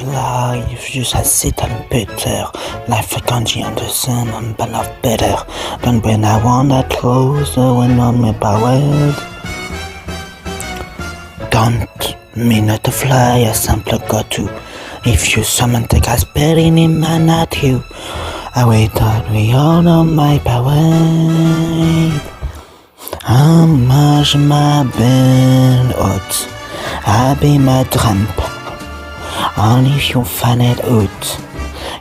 life, just I sit and bitter. Life I can't understand and but love better than when I want that closer when on my power. Don't mean not to fly, I simply got to. If you summon the gas burning in man at you, I wait that we all on my power. How much my been out, I be my tramp. And if you find it out,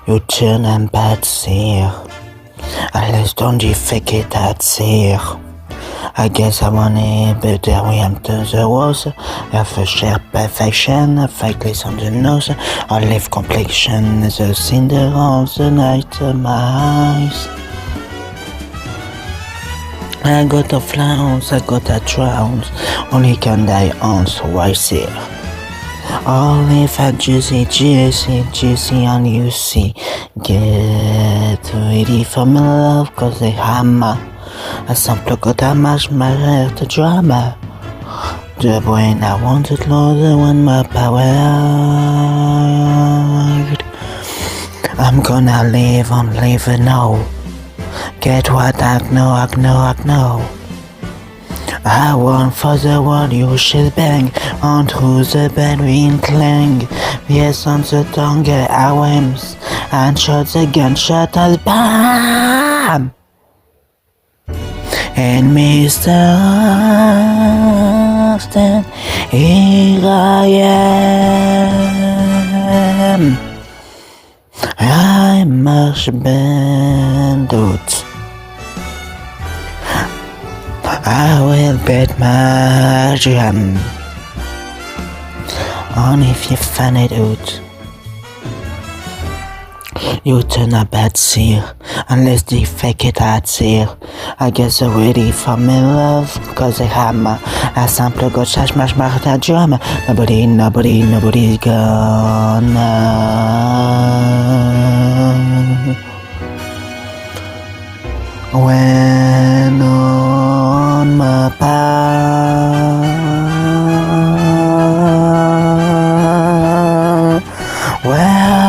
you turn and bad seer. Unless don't you fake it at seer. I guess I want it, but there we am to the walls. Have a share perfection, a fakeless on the nose. I live complexion, the cinder of the night of my eyes. I got a flowers, I got a drowns. Only can die on, so I see. Only if I juicy, and you see. Get ready for my love, cause they hammer. I simply got a match my heart to drama. The brain I wanted closer when my power. I'm gonna live on living now. Get what I know. I want for the world you should bang on through the bedroom clang. Yes, on the tongue, I whims and shot the gunshot as BAM! And Mr. Austin, here I am. I must bend out. I will bet my drum on if you find it out. You turn a bad seer, unless they fake it at seer. I guess they're ready for me love, cause they hammer. I simply got smash that drum. Nobody's gonna. When on my path, well,